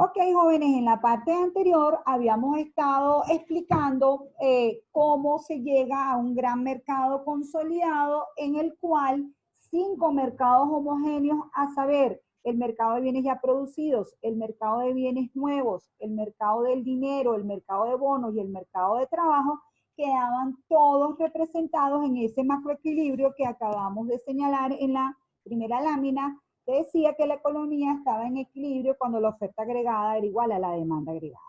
Ok, jóvenes, en la parte anterior habíamos estado explicando cómo se llega a un gran mercado consolidado en el cual 5 mercados homogéneos, a saber, el mercado de bienes ya producidos, el mercado de bienes nuevos, el mercado del dinero, el mercado de bonos y el mercado de trabajo, quedaban todos representados en ese macroequilibrio que acabamos de señalar en la primera lámina, que decía que la economía estaba en equilibrio cuando la oferta agregada era igual a la demanda agregada.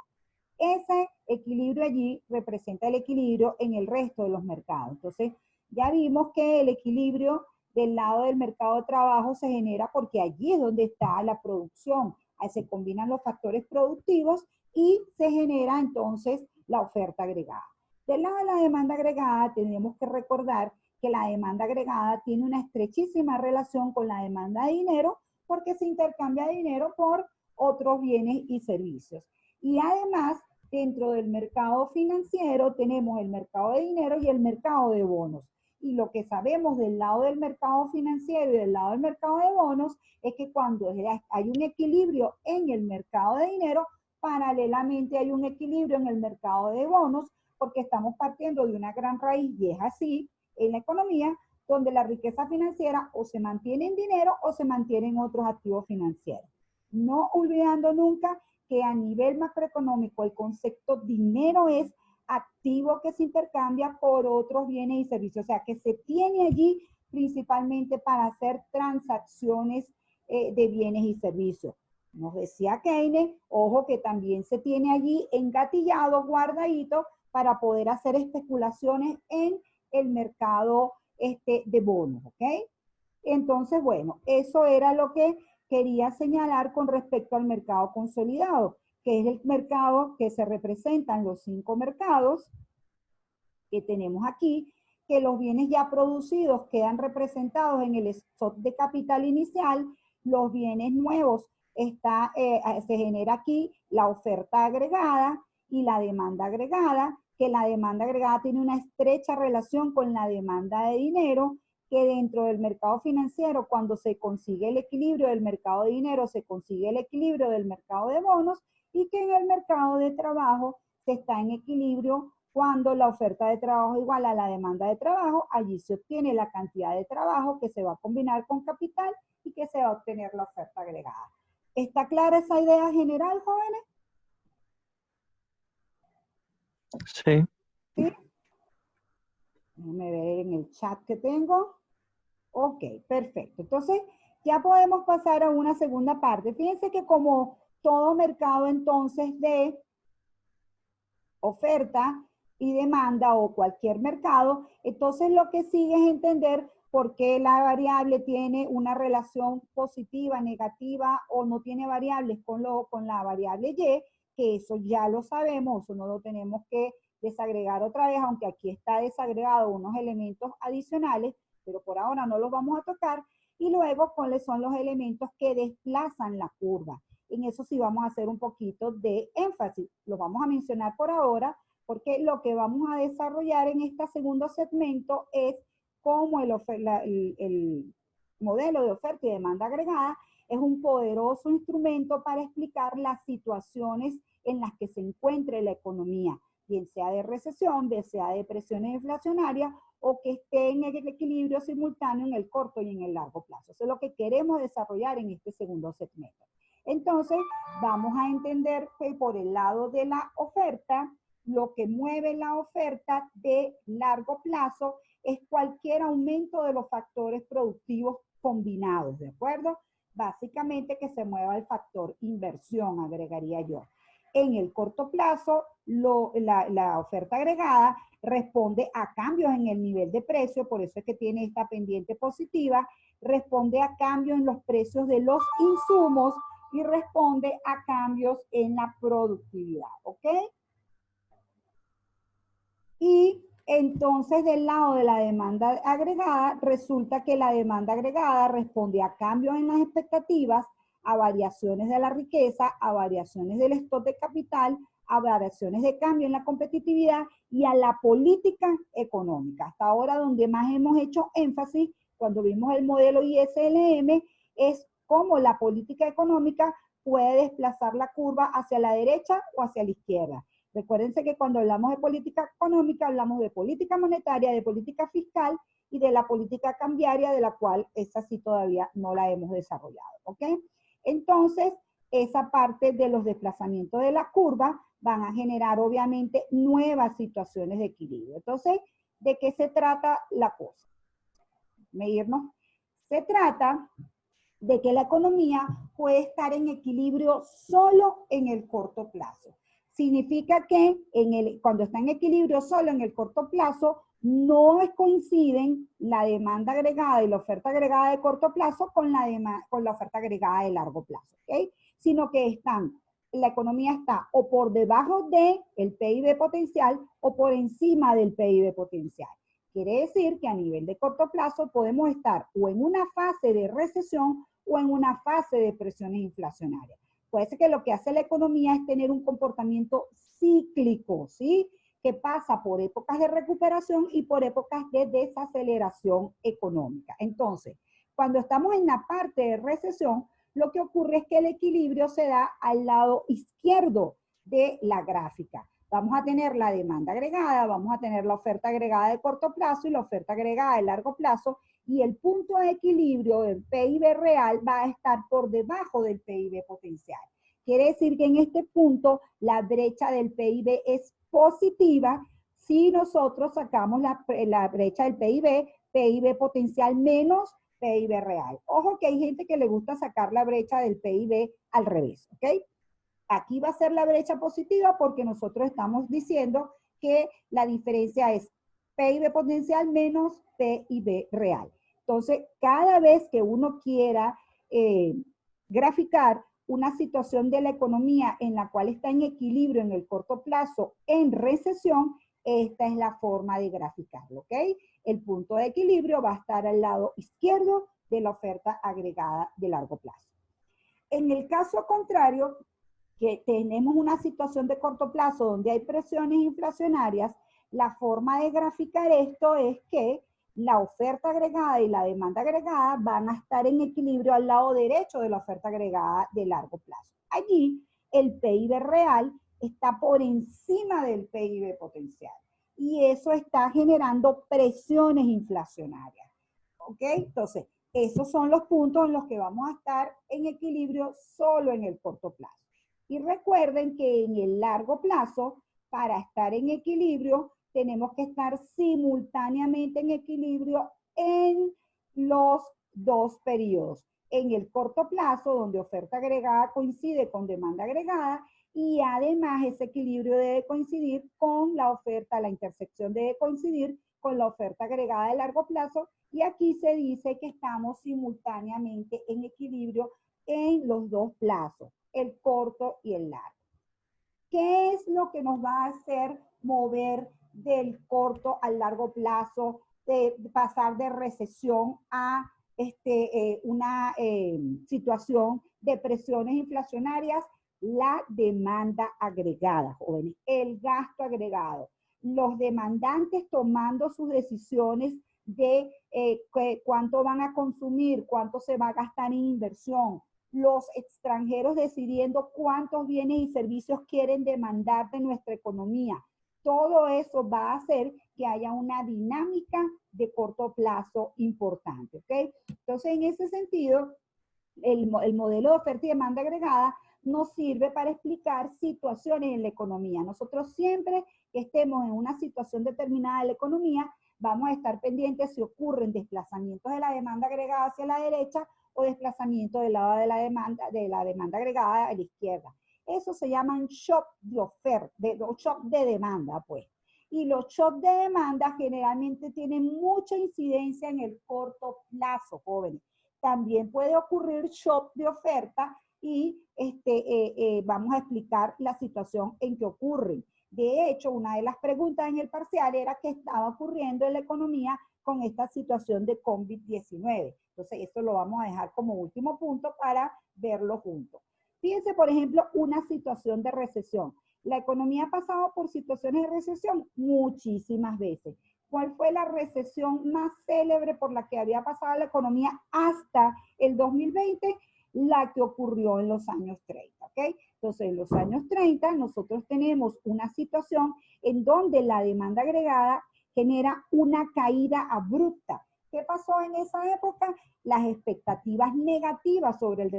Ese equilibrio allí representa el equilibrio en el resto de los mercados. Entonces, ya vimos que el equilibrio del lado del mercado de trabajo se genera porque allí es donde está la producción. Ahí se combinan los factores productivos y se genera entonces la oferta agregada. Del lado de la demanda agregada tenemos que recordar que la demanda agregada tiene una estrechísima relación con la demanda de dinero porque se intercambia dinero por otros bienes y servicios. Y además, dentro del mercado financiero tenemos el mercado de dinero y el mercado de bonos. Y lo que sabemos del lado del mercado financiero y del lado del mercado de bonos es que cuando hay un equilibrio en el mercado de dinero, paralelamente hay un equilibrio en el mercado de bonos, porque estamos partiendo de una gran raíz y es así en la economía, donde la riqueza financiera o se mantiene en dinero o se mantiene en otros activos financieros. No olvidando nunca que a nivel macroeconómico el concepto dinero es activo que se intercambia por otros bienes y servicios, o sea que se tiene allí principalmente para hacer transacciones de bienes y servicios. Nos decía Keynes, ojo que también se tiene allí engatillado, guardadito, para poder hacer especulaciones en el mercado de bonos, ¿ok? Entonces, bueno, eso era lo que quería señalar con respecto al mercado consolidado, que es el mercado que se representan los 5 mercados que tenemos aquí, que los bienes ya producidos quedan representados en el stock de capital inicial, los bienes nuevos se genera aquí la oferta agregada y la demanda agregada, que la demanda agregada tiene una estrecha relación con la demanda de dinero, que dentro del mercado financiero, cuando se consigue el equilibrio del mercado de dinero, se consigue el equilibrio del mercado de bonos, y que en el mercado de trabajo se está en equilibrio cuando la oferta de trabajo es igual a la demanda de trabajo, allí se obtiene la cantidad de trabajo que se va a combinar con capital y que se va a obtener la oferta agregada. ¿Está clara esa idea general, jóvenes? Sí. ¿Sí? Déjenme ver en el chat que tengo. Ok, perfecto. Entonces, ya podemos pasar a una segunda parte. Fíjense que como todo mercado entonces de oferta y demanda o cualquier mercado, entonces lo que sigue es entender por qué la variable tiene una relación positiva, negativa o no tiene variables con la variable Y, que eso ya lo sabemos, eso no lo tenemos que desagregar otra vez, aunque aquí está desagregado unos elementos adicionales, pero por ahora no los vamos a tocar. Y luego, ¿cuáles son los elementos que desplazan la curva? En eso sí vamos a hacer un poquito de énfasis. Lo vamos a mencionar por ahora, porque lo que vamos a desarrollar en este segundo segmento es cómo el modelo de oferta y demanda agregada es un poderoso instrumento para explicar las situaciones en las que se encuentre la economía, bien sea de recesión, bien sea de presiones inflacionarias o que esté en el equilibrio simultáneo en el corto y en el largo plazo. Eso es lo que queremos desarrollar en este segundo segmento. Entonces, vamos a entender que por el lado de la oferta, lo que mueve la oferta de largo plazo es cualquier aumento de los factores productivos combinados, ¿de acuerdo? Básicamente que se mueva el factor inversión, agregaría yo. En el corto plazo, la oferta agregada responde a cambios en el nivel de precio, por eso es que tiene esta pendiente positiva, responde a cambios en los precios de los insumos y responde a cambios en la productividad, ¿ok? Y entonces del lado de la demanda agregada, resulta que la demanda agregada responde a cambios en las expectativas, a variaciones de la riqueza, a variaciones del stock de capital, a variaciones de cambio en la competitividad y a la política económica. Hasta ahora donde más hemos hecho énfasis cuando vimos el modelo ISLM es cómo la política económica puede desplazar la curva hacia la derecha o hacia la izquierda. Recuérdense que cuando hablamos de política económica, hablamos de política monetaria, de política fiscal y de la política cambiaria, de la cual esa sí todavía no la hemos desarrollado, ¿ok? Entonces, esa parte de los desplazamientos de la curva van a generar obviamente nuevas situaciones de equilibrio. Entonces, ¿de qué se trata la cosa? Medirnos. Se trata de que la economía puede estar en equilibrio solo en el corto plazo. Significa que cuando está en equilibrio solo en el corto plazo, no coinciden la demanda agregada y la oferta agregada de corto plazo con la oferta agregada de largo plazo, ¿ok? Sino que la economía está o por debajo del PIB potencial o por encima del PIB potencial. Quiere decir que a nivel de corto plazo podemos estar o en una fase de recesión o en una fase de presiones inflacionarias. Puede ser que lo que hace la economía es tener un comportamiento cíclico, ¿sí? Que pasa por épocas de recuperación y por épocas de desaceleración económica. Entonces, cuando estamos en la parte de recesión, lo que ocurre es que el equilibrio se da al lado izquierdo de la gráfica. Vamos a tener la demanda agregada, vamos a tener la oferta agregada de corto plazo y la oferta agregada de largo plazo, y el punto de equilibrio del PIB real va a estar por debajo del PIB potencial. Quiere decir que en este punto la brecha del PIB es positiva si nosotros sacamos la brecha del PIB potencial menos PIB real. Ojo que hay gente que le gusta sacar la brecha del PIB al revés, ¿ok? Aquí va a ser la brecha positiva porque nosotros estamos diciendo que la diferencia es PIB potencial menos PIB real. Entonces, cada vez que uno quiera graficar una situación de la economía en la cual está en equilibrio en el corto plazo, en recesión, esta es la forma de graficarlo, ¿ok? El punto de equilibrio va a estar al lado izquierdo de la oferta agregada de largo plazo. En el caso contrario, que tenemos una situación de corto plazo donde hay presiones inflacionarias, la forma de graficar esto es que la oferta agregada y la demanda agregada van a estar en equilibrio al lado derecho de la oferta agregada de largo plazo. Allí el PIB real está por encima del PIB potencial y eso está generando presiones inflacionarias. ¿Ok? Entonces, esos son los puntos en los que vamos a estar en equilibrio solo en el corto plazo. Y recuerden que en el largo plazo, para estar en equilibrio, tenemos que estar simultáneamente en equilibrio en los dos periodos. En el corto plazo, donde oferta agregada coincide con demanda agregada, y además ese equilibrio debe coincidir con la oferta, la intersección debe coincidir con la oferta agregada de largo plazo, y aquí se dice que estamos simultáneamente en equilibrio en los dos plazos, el corto y el largo. ¿Qué es lo que nos va a hacer mover del corto al largo plazo, de pasar de recesión a una situación de presiones inflacionarias? La demanda agregada, jóvenes, el gasto agregado. Los demandantes tomando sus decisiones de cuánto van a consumir, cuánto se va a gastar en inversión, los extranjeros decidiendo cuántos bienes y servicios quieren demandar de nuestra economía. Todo eso va a hacer que haya una dinámica de corto plazo importante, ¿ok? Entonces, en ese sentido, el modelo de oferta y demanda agregada nos sirve para explicar situaciones en la economía. Nosotros siempre que estemos en una situación determinada de la economía, vamos a estar pendientes si ocurren desplazamientos de la demanda agregada hacia la derecha o desplazamiento del lado de la demanda agregada a la izquierda. Eso se llaman shock de oferta, shock de demanda, pues. Y los shocks de demanda generalmente tienen mucha incidencia en el corto plazo, jóvenes. También puede ocurrir shock de oferta y vamos a explicar la situación en que ocurren. De hecho, una de las preguntas en el parcial era qué estaba ocurriendo en la economía con esta situación de COVID-19. Entonces, esto lo vamos a dejar como último punto para verlo juntos. Fíjense, por ejemplo, una situación de recesión. La economía ha pasado por situaciones de recesión muchísimas veces. ¿Cuál fue la recesión más célebre por la que había pasado la economía hasta el 2020? la que ocurrió en los años 30, ¿ok? Entonces, en los años 30 nosotros tenemos una situación en donde la demanda agregada genera una caída abrupta. ¿Qué pasó en esa época? Las expectativas negativas sobre el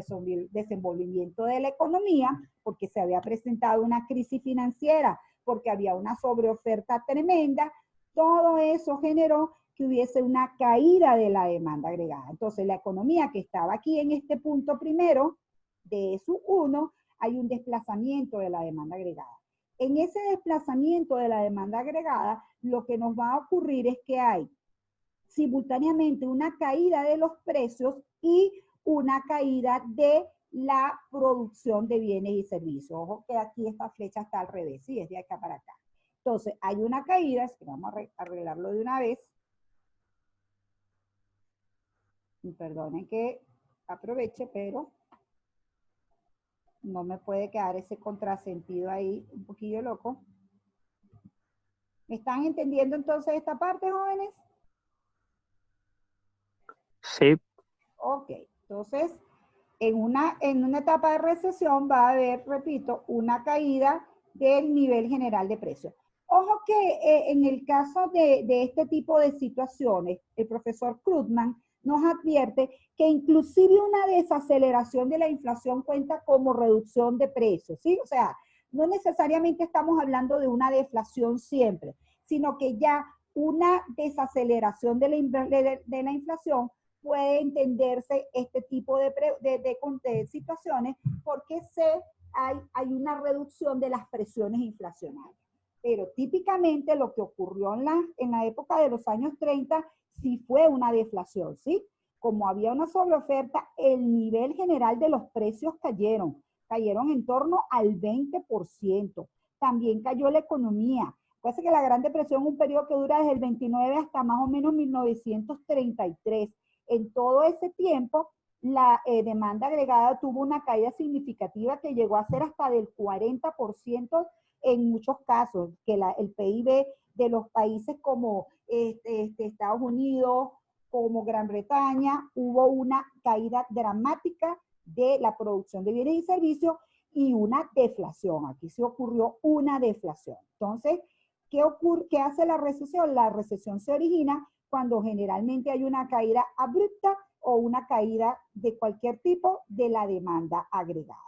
desenvolvimiento de la economía, porque se había presentado una crisis financiera, porque había una sobreoferta tremenda, todo eso generó que hubiese una caída de la demanda agregada. Entonces, la economía que estaba aquí en este punto primero, de su 1, hay un desplazamiento de la demanda agregada. En ese desplazamiento de la demanda agregada, lo que nos va a ocurrir es que hay simultáneamente una caída de los precios y una caída de la producción de bienes y servicios. Ojo que aquí esta flecha está al revés, sí, es de acá para acá. Entonces, hay una caída, es que vamos a arreglarlo de una vez. Perdonen que aproveche, pero no me puede quedar ese contrasentido ahí un poquillo loco. ¿Me están entendiendo entonces esta parte, jóvenes? Sí. Ok, entonces en una etapa de recesión va a haber, repito, una caída del nivel general de precios. Ojo que en el caso de este tipo de situaciones, el profesor Krugman nos advierte que inclusive una desaceleración de la inflación cuenta como reducción de precios, ¿sí? O sea, no necesariamente estamos hablando de una deflación siempre, sino que ya una desaceleración de la inflación puede entenderse este tipo de situaciones porque hay una reducción de las presiones inflacionarias. Pero típicamente lo que ocurrió en la época de los años 30 sí fue una deflación, ¿sí? Como había una sobreoferta, el nivel general de los precios cayeron en torno al 20%. También cayó la economía. Parece que la Gran Depresión es un periodo que dura desde el 29 hasta más o menos 1933. En todo ese tiempo, la demanda agregada tuvo una caída significativa que llegó a ser hasta del 40% en muchos casos, que el PIB de los países como Estados Unidos, como Gran Bretaña, hubo una caída dramática de la producción de bienes y servicios y una deflación. Aquí se ocurrió una deflación. Entonces, ¿qué hace la recesión? La recesión se origina cuando generalmente hay una caída abrupta o una caída de cualquier tipo de la demanda agregada.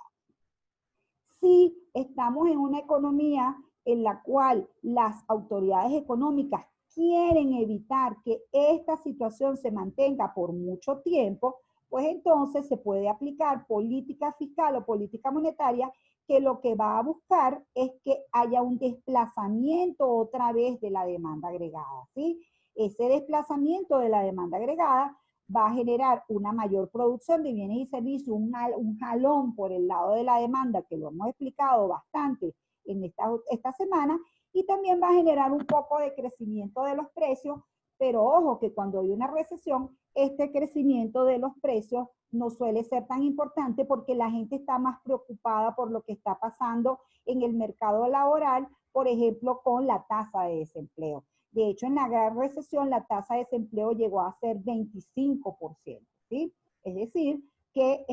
Si estamos en una economía en la cual las autoridades económicas quieren evitar que esta situación se mantenga por mucho tiempo, pues entonces se puede aplicar política fiscal o política monetaria que lo que va a buscar es que haya un desplazamiento otra vez de la demanda agregada, ¿sí? Ese desplazamiento de la demanda agregada va a generar una mayor producción de bienes y servicios, un jalón por el lado de la demanda, que lo hemos explicado bastante en esta semana, y también va a generar un poco de crecimiento de los precios, pero ojo que cuando hay una recesión, este crecimiento de los precios no suele ser tan importante porque la gente está más preocupada por lo que está pasando en el mercado laboral, por ejemplo, con la tasa de desempleo. De hecho, en la gran recesión la tasa de desempleo llegó a ser 25%, ¿sí? Es decir, que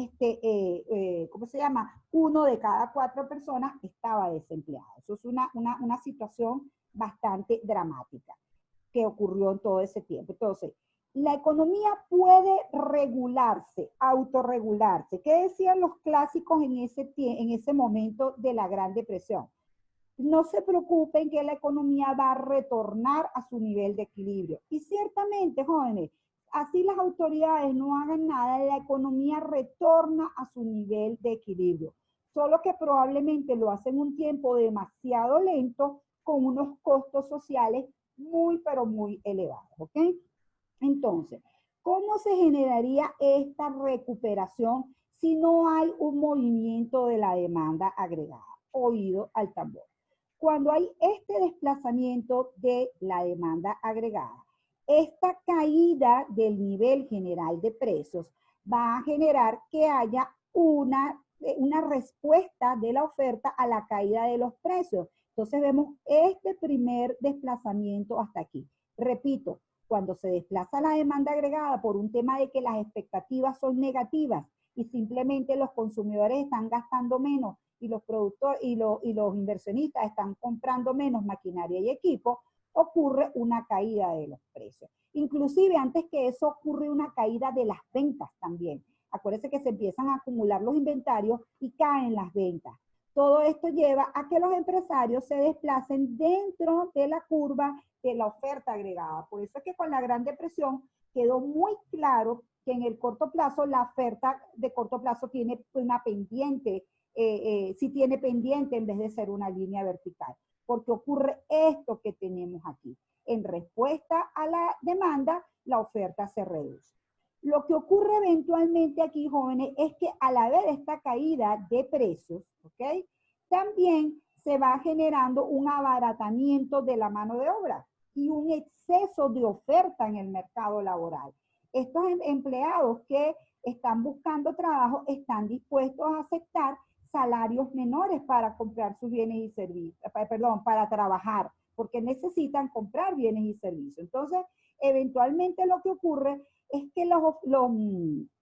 ¿cómo se llama? 1 de cada 4 personas estaba desempleado. Eso es una situación bastante dramática que ocurrió en todo ese tiempo. Entonces, la economía puede regularse, autorregularse. ¿Qué decían los clásicos en ese momento de la Gran Depresión? No se preocupen que la economía va a retornar a su nivel de equilibrio. Y ciertamente, jóvenes, así las autoridades no hagan nada, la economía retorna a su nivel de equilibrio. Solo que probablemente lo hacen un tiempo demasiado lento con unos costos sociales muy, pero muy elevados, ¿ok? Entonces, ¿cómo se generaría esta recuperación si no hay un movimiento de la demanda agregada? Oído al tambor. Cuando hay este desplazamiento de la demanda agregada, esta caída del nivel general de precios va a generar que haya una respuesta de la oferta a la caída de los precios. Entonces vemos este primer desplazamiento hasta aquí. Repito, cuando se desplaza la demanda agregada por un tema de que las expectativas son negativas y simplemente los consumidores están gastando menos y los productores y los inversionistas están comprando menos maquinaria y equipo, ocurre una caída de los precios. Inclusive antes que eso ocurre una caída de las ventas también. Acuérdense que se empiezan a acumular los inventarios y caen las ventas. Todo esto lleva a que los empresarios se desplacen dentro de la curva de la oferta agregada. Por eso es que con la Gran Depresión quedó muy claro que en el corto plazo la oferta de corto plazo tiene una pendiente, sí tiene pendiente en vez de ser una línea vertical, porque ocurre esto que tenemos aquí. En respuesta a la demanda, la oferta se reduce. Lo que ocurre eventualmente aquí, jóvenes, es que al haber esta caída de precios, ¿ok? También se va generando un abaratamiento de la mano de obra y un exceso de oferta en el mercado laboral. Estos empleados que están buscando trabajo están dispuestos a aceptar salarios menores para comprar sus bienes y servicios, perdón, para trabajar, porque necesitan comprar bienes y servicios. Entonces, eventualmente lo que ocurre es que la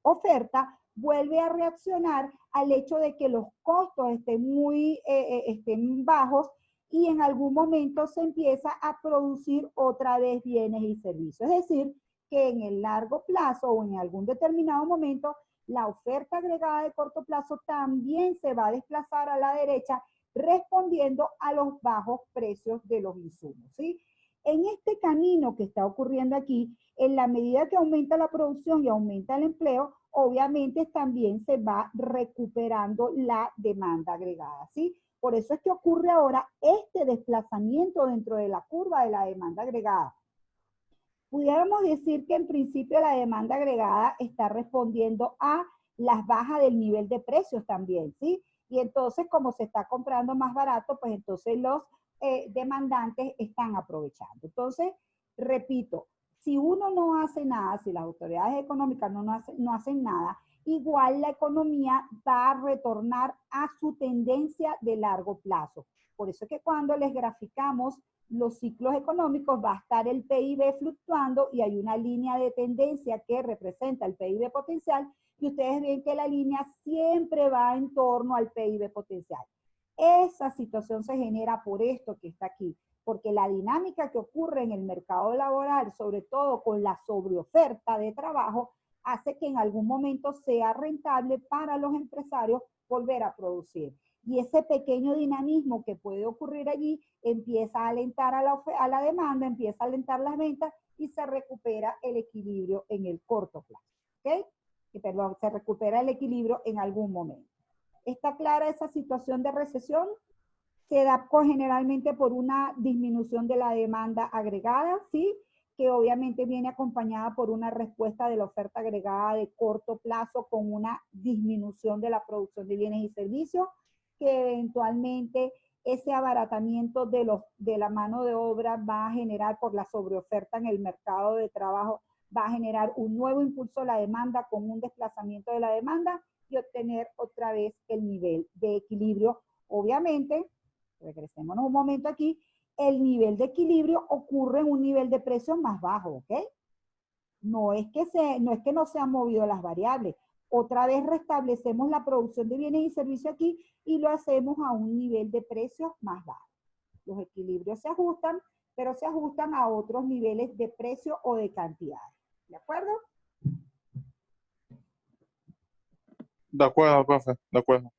oferta vuelve a reaccionar al hecho de que los costos estén bajos y en algún momento se empieza a producir otra vez bienes y servicios. Es decir, que en el largo plazo o en algún determinado momento, la oferta agregada de corto plazo también se va a desplazar a la derecha respondiendo a los bajos precios de los insumos, ¿sí? En este camino que está ocurriendo aquí, en la medida que aumenta la producción y aumenta el empleo, obviamente también se va recuperando la demanda agregada, ¿sí? Por eso es que ocurre ahora este desplazamiento dentro de la curva de la demanda agregada. Pudiéramos decir que en principio la demanda agregada está respondiendo a las bajas del nivel de precios también, ¿sí? Y entonces, como se está comprando más barato, pues entonces los demandantes están aprovechando. Entonces, repito, si uno no hace nada, si las autoridades económicas no hacen nada, igual la economía va a retornar a su tendencia de largo plazo. Por eso es que cuando les graficamos los ciclos económicos va a estar el PIB fluctuando y hay una línea de tendencia que representa el PIB potencial y ustedes ven que la línea siempre va en torno al PIB potencial. Esa situación se genera por esto que está aquí, porque la dinámica que ocurre en el mercado laboral, sobre todo con la sobreoferta de trabajo, hace que en algún momento sea rentable para los empresarios volver a producir. Y ese pequeño dinamismo que puede ocurrir allí empieza a alentar a la demanda, empieza a alentar las ventas y se recupera el equilibrio en el corto plazo. ¿Ok? Perdón, se recupera el equilibrio en algún momento. ¿Está clara esa situación de recesión? Se da generalmente por una disminución de la demanda agregada, ¿sí? Que obviamente viene acompañada por una respuesta de la oferta agregada de corto plazo con una disminución de la producción de bienes y servicios, que eventualmente ese abaratamiento de la mano de obra va a generar por la sobreoferta en el mercado de trabajo, va a generar un nuevo impulso a la demanda con un desplazamiento de la demanda y obtener otra vez el nivel de equilibrio. Obviamente, regresémonos un momento aquí, el nivel de equilibrio ocurre en un nivel de precios más bajo, ¿ok? No es que no se han movido las variables. Otra vez restablecemos la producción de bienes y servicios aquí y lo hacemos a un nivel de precios más bajo. Los equilibrios se ajustan, pero se ajustan a otros niveles de precio o de cantidades. ¿De acuerdo? De acuerdo, profe, de acuerdo.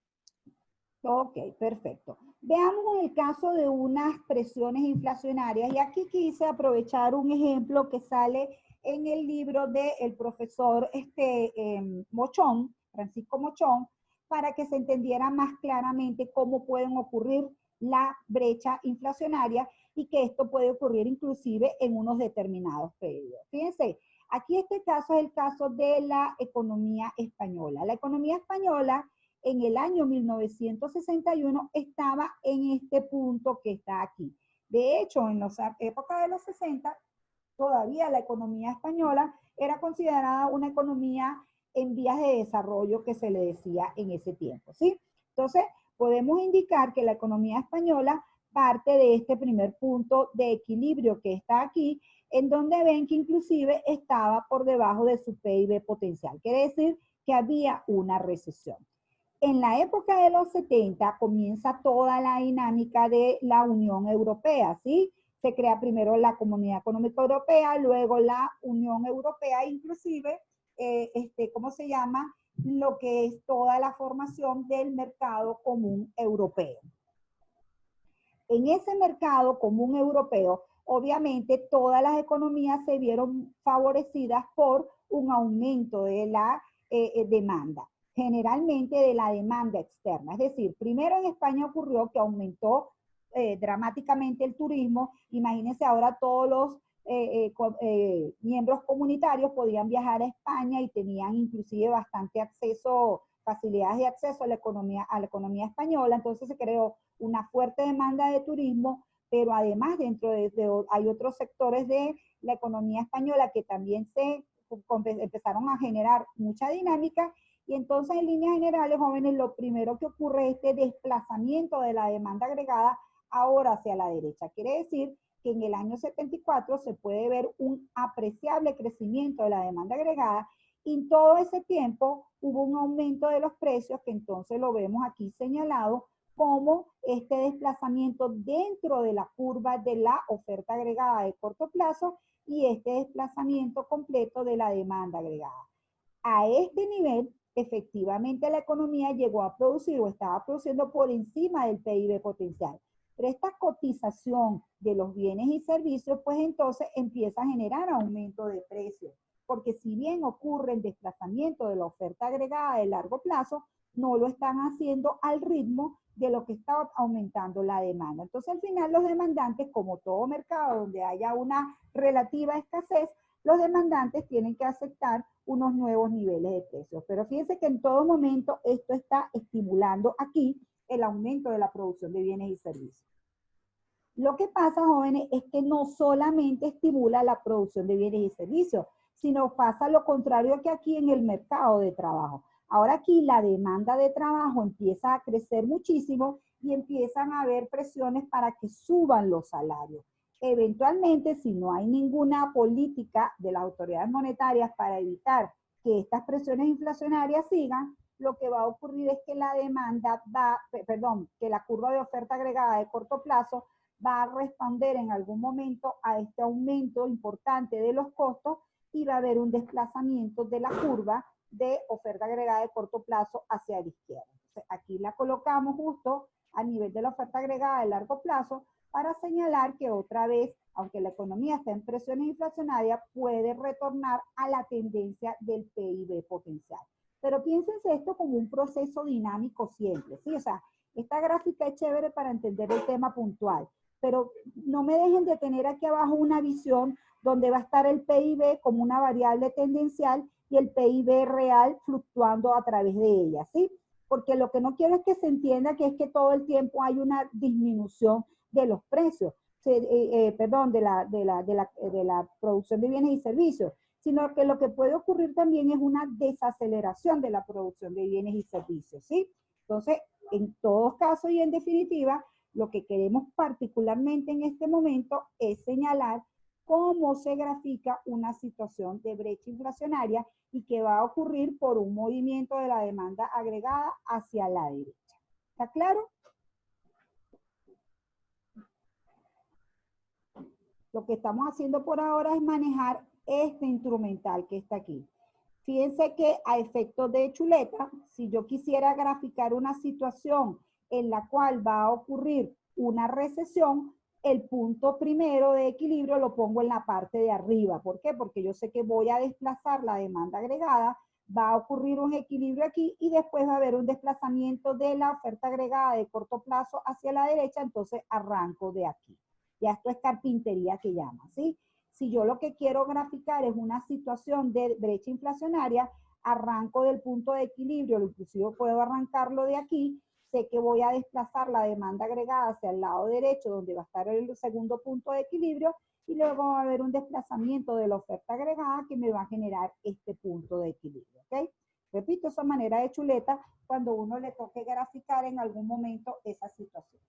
Ok, perfecto. Veamos en el caso de unas presiones inflacionarias y aquí quise aprovechar un ejemplo que sale en el libro del profesor Mochón, Francisco Mochón, para que se entendiera más claramente cómo pueden ocurrir la brecha inflacionaria y que esto puede ocurrir inclusive en unos determinados periodos. Fíjense, aquí este caso es el caso de la economía española. La economía española en el año 1961 estaba en este punto que está aquí. De hecho, en la época de los 60, todavía la economía española era considerada una economía en vías de desarrollo que se le decía en ese tiempo, ¿sí? Entonces, podemos indicar que la economía española parte de este primer punto de equilibrio que está aquí, en donde ven que inclusive estaba por debajo de su PIB potencial. Quiere decir que había una recesión. En la época de los 70 comienza toda la dinámica de la Unión Europea, ¿sí? Se crea primero la Comunidad Económica Europea, luego la Unión Europea, inclusive, ¿cómo se llama? Lo que es toda la formación del mercado común europeo. En ese mercado común europeo, obviamente todas las economías se vieron favorecidas por un aumento de la demanda, generalmente de la demanda externa. Es decir, primero en España ocurrió que aumentó dramáticamente el turismo. Imagínense ahora todos los miembros comunitarios podían viajar a España y tenían inclusive bastante acceso, facilidades de acceso a la economía española. Entonces se creó una fuerte demanda de turismo, pero además hay otros sectores de la economía española que también empezaron a generar mucha dinámica. Y entonces, en líneas generales, jóvenes, lo primero que ocurre es este desplazamiento de la demanda agregada ahora hacia la derecha. Quiere decir que en el año 74 se puede ver un apreciable crecimiento de la demanda agregada, y en todo ese tiempo hubo un aumento de los precios, que entonces lo vemos aquí señalado como este desplazamiento dentro de la curva de la oferta agregada de corto plazo y este desplazamiento completo de la demanda agregada. A este nivel, efectivamente la economía llegó a producir o estaba produciendo por encima del PIB potencial. Pero esta cotización de los bienes y servicios, pues entonces empieza a generar aumento de precios. Porque si bien ocurre el desplazamiento de la oferta agregada de largo plazo, no lo están haciendo al ritmo de lo que está aumentando la demanda. Entonces, al final, los demandantes, como todo mercado donde haya una relativa escasez, los demandantes tienen que aceptar unos nuevos niveles de precios. Pero fíjense que en todo momento esto está estimulando aquí el aumento de la producción de bienes y servicios. Lo que pasa, jóvenes, es que no solamente estimula la producción de bienes y servicios, sino pasa lo contrario que aquí en el mercado de trabajo. Ahora aquí la demanda de trabajo empieza a crecer muchísimo y empiezan a haber presiones para que suban los salarios. Eventualmente, si no hay ninguna política de las autoridades monetarias para evitar que estas presiones inflacionarias sigan, lo que va a ocurrir es que la demanda que la curva de oferta agregada de corto plazo va a responder en algún momento a este aumento importante de los costos y va a haber un desplazamiento de la curva de oferta agregada de corto plazo hacia la izquierda. Entonces, aquí la colocamos justo a nivel de la oferta agregada de largo plazo para señalar que otra vez, aunque la economía está en presiones inflacionarias, puede retornar a la tendencia del PIB potencial. Pero piénsense esto como un proceso dinámico siempre, ¿sí? O sea, esta gráfica es chévere para entender el tema puntual, pero no me dejen de tener aquí abajo una visión donde va a estar el PIB como una variable tendencial y el PIB real fluctuando a través de ella, ¿sí? Porque lo que no quiero es que se entienda que es que todo el tiempo hay una disminución de los precios, de la producción de bienes y servicios, sino que lo que puede ocurrir también es una desaceleración de la producción de bienes y servicios, ¿sí? Entonces, en todos casos y en definitiva, lo que queremos particularmente en este momento es señalar cómo se grafica una situación de brecha inflacionaria y que va a ocurrir por un movimiento de la demanda agregada hacia la derecha. ¿Está claro? Lo que estamos haciendo por ahora es manejar este instrumental que está aquí. Fíjense que a efectos de chuleta, si yo quisiera graficar una situación en la cual va a ocurrir una recesión, el punto primero de equilibrio lo pongo en la parte de arriba. ¿Por qué? Porque yo sé que voy a desplazar la demanda agregada, va a ocurrir un equilibrio aquí y después va a haber un desplazamiento de la oferta agregada de corto plazo hacia la derecha, entonces arranco de aquí. Ya esto es carpintería que llama, ¿sí? Si yo lo que quiero graficar es una situación de brecha inflacionaria, arranco del punto de equilibrio, inclusive puedo arrancarlo de aquí, sé que voy a desplazar la demanda agregada hacia el lado derecho, donde va a estar el segundo punto de equilibrio, y luego va a haber un desplazamiento de la oferta agregada que me va a generar este punto de equilibrio, ¿ok? Repito, esa manera de chuleta cuando uno le toque graficar en algún momento esa situación.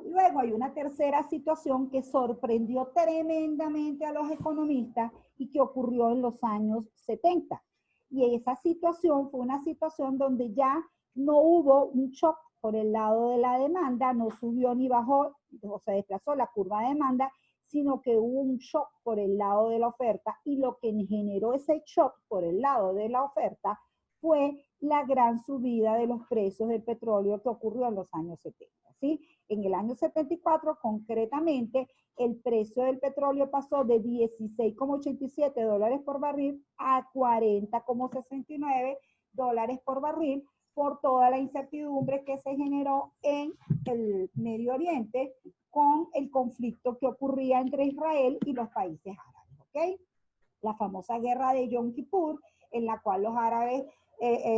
luego hay una tercera situación que sorprendió tremendamente a los economistas y que ocurrió en los años 70. Y esa situación fue una situación donde ya no hubo un shock por el lado de la demanda, no subió ni bajó, o se desplazó la curva de demanda, sino que hubo un shock por el lado de la oferta, y lo que generó ese shock por el lado de la oferta fue la gran subida de los precios del petróleo que ocurrió en los años 70, ¿sí? En el año 74, concretamente, el precio del petróleo pasó de 16,87 dólares por barril a 40,69 dólares por barril, por toda la incertidumbre que se generó en el Medio Oriente con el conflicto que ocurría entre Israel y los países árabes, ¿ok? La famosa guerra de Yom Kippur, en la cual los árabes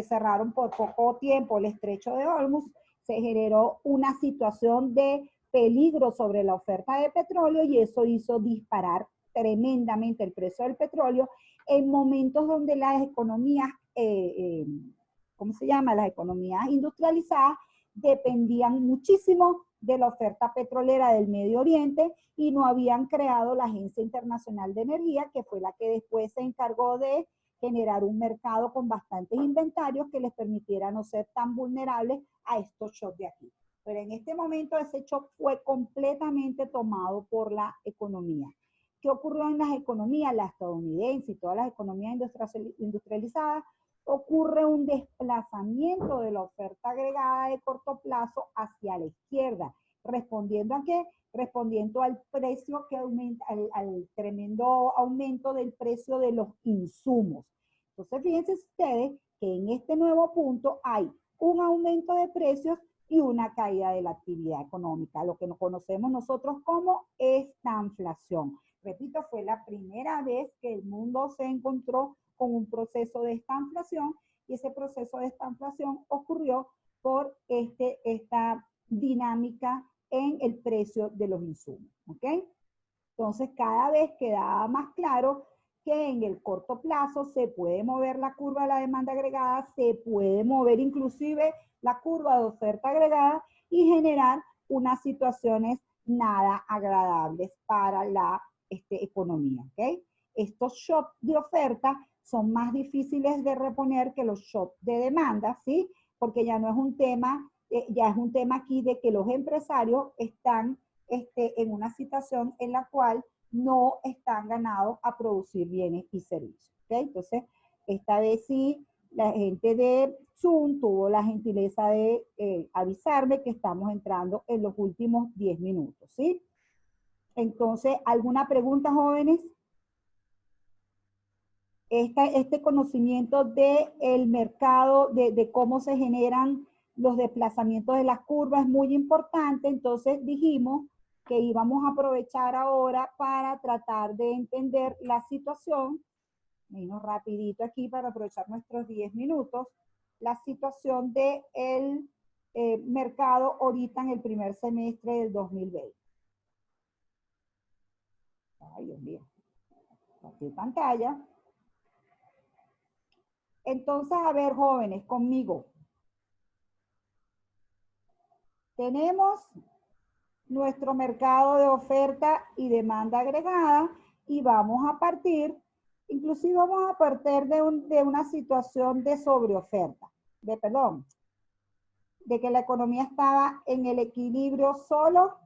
cerraron por poco tiempo el estrecho de Hormuz, se generó una situación de peligro sobre la oferta de petróleo, y eso hizo disparar tremendamente el precio del petróleo en momentos donde las economías ¿cómo se llama? Las economías industrializadas dependían muchísimo de la oferta petrolera del Medio Oriente y no habían creado la Agencia Internacional de Energía, que fue la que después se encargó de generar un mercado con bastantes inventarios que les permitiera no ser tan vulnerables a estos shocks de aquí. Pero en este momento ese shock fue completamente tomado por la economía. ¿Qué ocurrió en las economías? La estadounidense y todas las economías industrializadas, ocurre un desplazamiento de la oferta agregada de corto plazo hacia la izquierda. ¿Respondiendo a qué? Respondiendo al precio que aumenta, al tremendo aumento del precio de los insumos. Entonces, fíjense ustedes que en este nuevo punto hay un aumento de precios y una caída de la actividad económica, lo que nos conocemos nosotros como estanflación. Repito, fue la primera vez que el mundo se encontró con un proceso de estanflación, y ese proceso de estanflación ocurrió por esta dinámica en el precio de los insumos, ¿ok? Entonces, cada vez quedaba más claro que en el corto plazo se puede mover la curva de la demanda agregada, se puede mover inclusive la curva de oferta agregada y generar unas situaciones nada agradables para la economía, ¿ok? Estos shocks de oferta son más difíciles de reponer que los shocks de demanda, ¿sí? Porque ya no es un tema, ya es un tema aquí de que los empresarios están en una situación en la cual no están ganados a producir bienes y servicios, ¿ok? Entonces, esta vez sí, la gente de Zoom tuvo la gentileza de avisarme que estamos entrando en los últimos 10 minutos, ¿sí? Entonces, ¿alguna pregunta, jóvenes? Este conocimiento del mercado, de cómo se generan los desplazamientos de las curvas es muy importante. Entonces dijimos que íbamos a aprovechar ahora para tratar de entender la situación, menos rapidito aquí para aprovechar nuestros 10 minutos, la situación del mercado ahorita en el primer semestre del 2020. Ay, Dios mío. Aquí pantalla. Entonces, a ver, jóvenes, conmigo. Tenemos nuestro mercado de oferta y demanda agregada y vamos a partir, inclusive vamos a partir de una situación de sobreoferta, de que la economía estaba en el equilibrio solo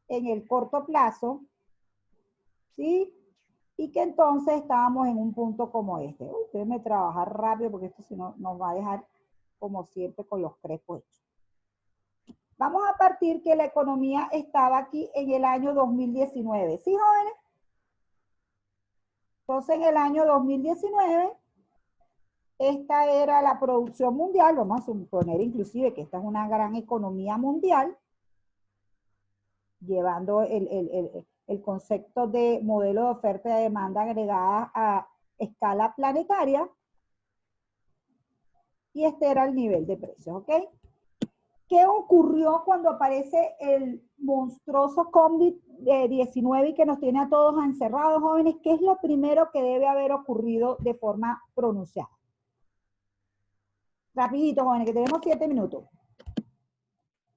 en el corto plazo, ¿sí? Y que entonces estábamos en un punto como este. Déjenme trabajar rápido porque esto si no nos va a dejar como siempre con los crespos hechos. Vamos a partir que la economía estaba aquí en el año 2019. ¿Sí, jóvenes? Entonces, en el año 2019, esta era la producción mundial. Vamos a suponer inclusive que esta es una gran economía mundial, llevando el concepto de modelo de oferta y demanda agregada a escala planetaria. Y este era el nivel de precios, ¿ok? ¿Qué ocurrió cuando aparece el monstruoso COVID-19 y que nos tiene a todos encerrados, jóvenes? ¿Qué es lo primero que debe haber ocurrido de forma pronunciada? Rapidito, jóvenes, que tenemos 7 minutos.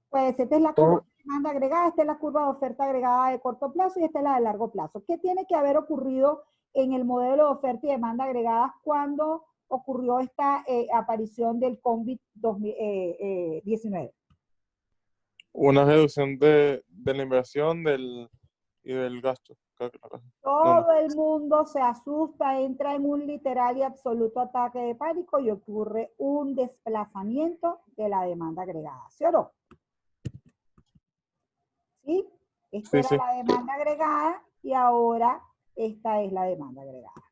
Pues esta es la curva de demanda agregada, esta es la curva de oferta agregada de corto plazo y esta es la de largo plazo. ¿Qué tiene que haber ocurrido en el modelo de oferta y demanda agregadas cuando ocurrió esta aparición del COVID-19? Una reducción de la inversión y del gasto. Todo el mundo se asusta, entra en un literal y absoluto ataque de pánico y ocurre un desplazamiento de la demanda agregada, ¿sí o no? ¿Sí? Esta Sí, era sí. la demanda agregada y ahora esta es la demanda agregada.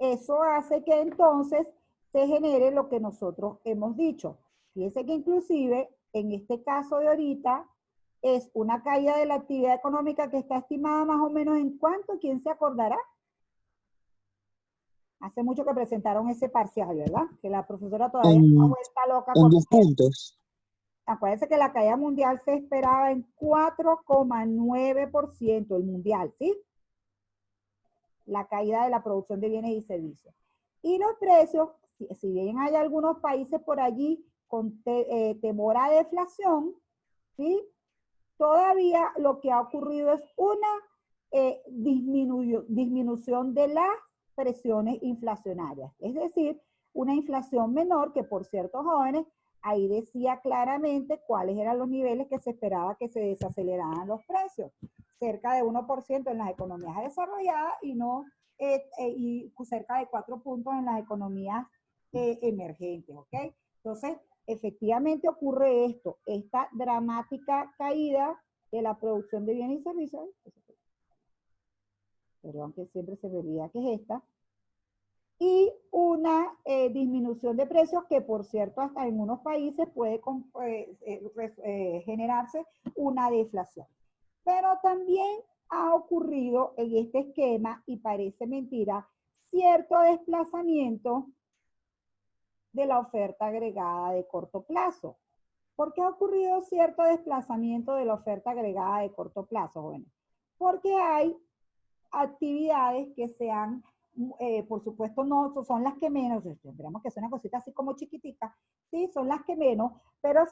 Eso hace que entonces se genere lo que nosotros hemos dicho. Fíjense que inclusive en este caso de ahorita es una caída de la actividad económica que está estimada más o menos en cuánto, ¿quién se acordará? Hace mucho que presentaron ese parcial, ¿verdad? Que la profesora todavía está vuelta loca En con 10 puntos. Acuérdense que la caída mundial se esperaba en 4,9% el mundial, ¿sí? La caída de la producción de bienes y servicios. Y los precios, si bien hay algunos países por allí con temor a deflación, ¿sí? Todavía lo que ha ocurrido es una disminución de las presiones inflacionarias. Es decir, una inflación menor que, por cierto, jóvenes, ahí decía claramente cuáles eran los niveles que se esperaba que se desaceleraran los precios. Cerca de 1% en las economías desarrolladas y cerca de 4 puntos en las economías emergentes, ¿ok? Entonces, efectivamente ocurre esto, esta dramática caída de la producción de bienes y servicios, perdón que siempre se me olvida que es esta, y una disminución de precios que, por cierto, hasta en unos países puede generarse una deflación. Pero también ha ocurrido en este esquema, y parece mentira, cierto desplazamiento de la oferta agregada de corto plazo. ¿Por qué ha ocurrido cierto desplazamiento de la oferta agregada de corto plazo? Bueno, porque hay actividades que sean, por supuesto, no son las que menos, esperamos que sea una cosita así como chiquitica, sí, son las que menos, pero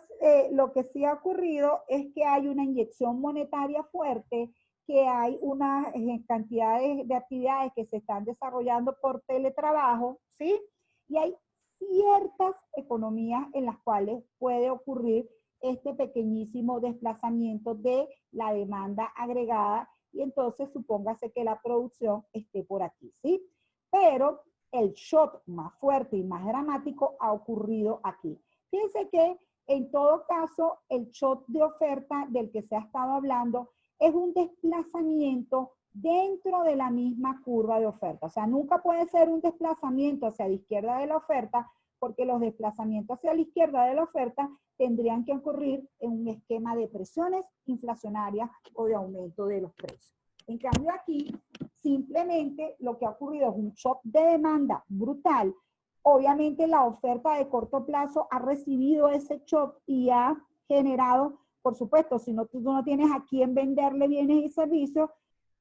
lo que sí ha ocurrido es que hay una inyección monetaria fuerte, que hay una cantidad de actividades que se están desarrollando por teletrabajo, ¿sí? Y hay ciertas economías en las cuales puede ocurrir este pequeñísimo desplazamiento de la demanda agregada y entonces supóngase que la producción esté por aquí, ¿sí? Pero el shock más fuerte y más dramático ha ocurrido aquí. Fíjense que en todo caso el shock de oferta del que se ha estado hablando es un desplazamiento dentro de la misma curva de oferta. O sea, nunca puede ser un desplazamiento hacia la izquierda de la oferta, porque los desplazamientos hacia la izquierda de la oferta tendrían que ocurrir en un esquema de presiones inflacionarias o de aumento de los precios. En cambio aquí, simplemente lo que ha ocurrido es un shock de demanda brutal. Obviamente la oferta de corto plazo ha recibido ese shock y ha generado, por supuesto, si no, tú no tienes a quién venderle bienes y servicios,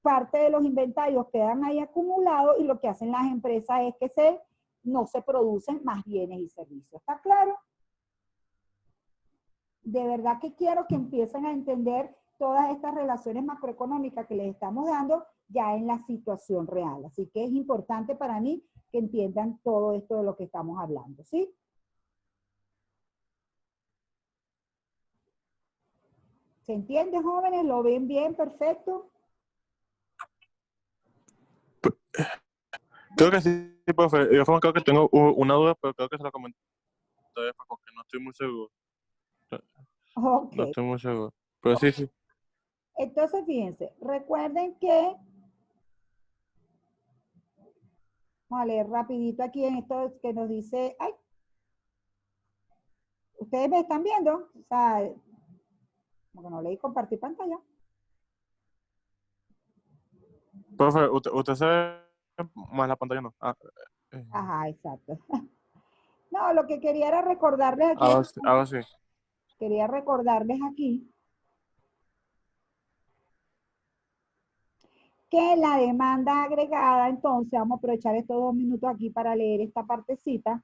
parte de los inventarios quedan ahí acumulados y lo que hacen las empresas es que no se producen más bienes y servicios. ¿Está claro? De verdad que quiero que empiecen a entender todas estas relaciones macroeconómicas que les estamos dando ya en la situación real. Así que es importante para mí que entiendan todo esto de lo que estamos hablando, ¿sí? ¿Se entiende, jóvenes? ¿Lo ven bien? Perfecto. Creo que sí, profe. Yo creo que tengo una duda, pero creo que se la comenté después porque no estoy muy seguro. Ok. No estoy muy seguro. Pero sí, sí. Entonces, fíjense, recuerden que, vamos a leer rapidito aquí en esto que nos dice, ay, ¿ustedes me están viendo? O sea, como que no leí compartir pantalla. Profe, usted se ve más la pantalla, ¿no? Ajá, exacto. No, lo que quería era recordarles aquí, Ahora sí. quería recordarles aquí que la demanda agregada, entonces vamos a aprovechar estos 2 minutos aquí para leer esta partecita.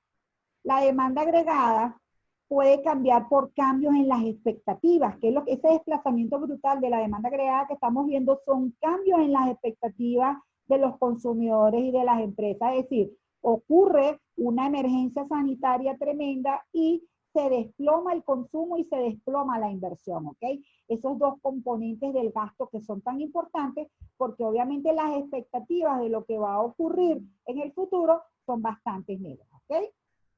La demanda agregada puede cambiar por cambios en las expectativas, que es ese desplazamiento brutal de la demanda agregada que estamos viendo son cambios en las expectativas de los consumidores y de las empresas. Es decir, ocurre una emergencia sanitaria tremenda y se desploma el consumo y se desploma la inversión, ¿ok? Esos dos componentes del gasto que son tan importantes porque obviamente las expectativas de lo que va a ocurrir en el futuro son bastante negras, ¿ok?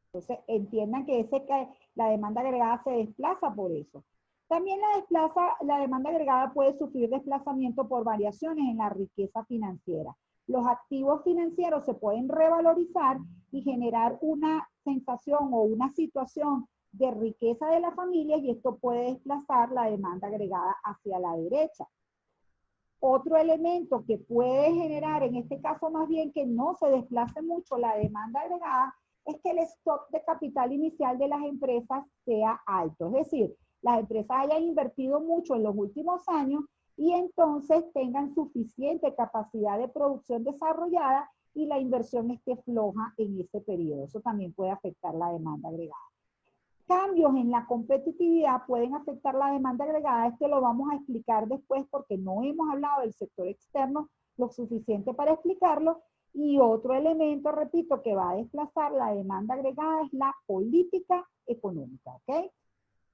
Entonces, entiendan que la demanda agregada se desplaza por eso. También la demanda agregada puede sufrir desplazamiento por variaciones en la riqueza financiera. Los activos financieros se pueden revalorizar y generar una sensación o una situación de riqueza de la familia y esto puede desplazar la demanda agregada hacia la derecha. Otro elemento que puede generar, en este caso más bien que no se desplace mucho la demanda agregada, es que el stock de capital inicial de las empresas sea alto. Es decir, las empresas hayan invertido mucho en los últimos años y entonces tengan suficiente capacidad de producción desarrollada y la inversión esté floja en ese periodo. Eso también puede afectar la demanda agregada. Cambios en la competitividad pueden afectar la demanda agregada. Este lo vamos a explicar después porque no hemos hablado del sector externo lo suficiente para explicarlo. Y otro elemento, repito, que va a desplazar la demanda agregada es la política económica, ¿ok?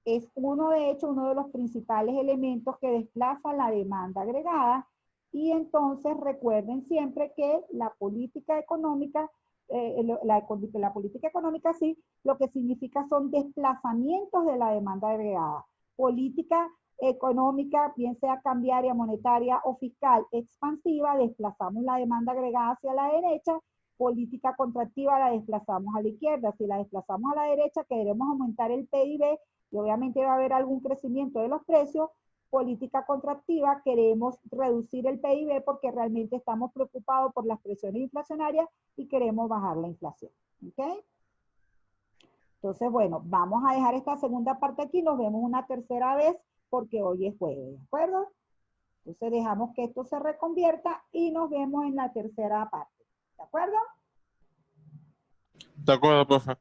Es de hecho, uno de los principales elementos que desplaza la demanda agregada. Y entonces recuerden siempre que la política económica, la política económica sí, lo que significa son desplazamientos de la demanda agregada. Política económica, bien sea cambiaria, monetaria o fiscal expansiva, desplazamos la demanda agregada hacia la derecha. Política contractiva la desplazamos a la izquierda. Si la desplazamos a la derecha, queremos aumentar el PIB y obviamente va a haber algún crecimiento de los precios. Política contractiva, queremos reducir el PIB porque realmente estamos preocupados por las presiones inflacionarias y queremos bajar la inflación. ¿Ok? Entonces, bueno, vamos a dejar esta segunda parte aquí, nos vemos una tercera vez porque hoy es jueves, ¿de acuerdo? Entonces dejamos que esto se reconvierta y nos vemos en la tercera parte. ¿De acuerdo? De acuerdo, profe.